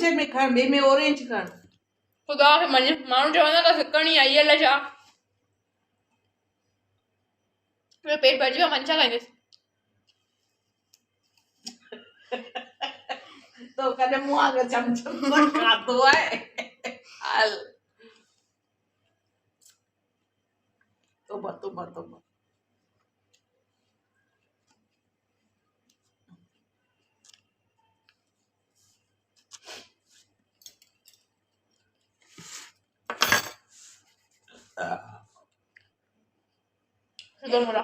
चमचे में खण ॿिए में ऑरेंज खण ख़ुदा खे माण्हू चवंदा त सिकणी आई अलाए छा पेट भरिजी वियो मंचा खाईंदसि तो कॾहिं मुंहुं अगरि चमचम सां खाधो आहे हल तोबा तोबा तोबा दोन मुला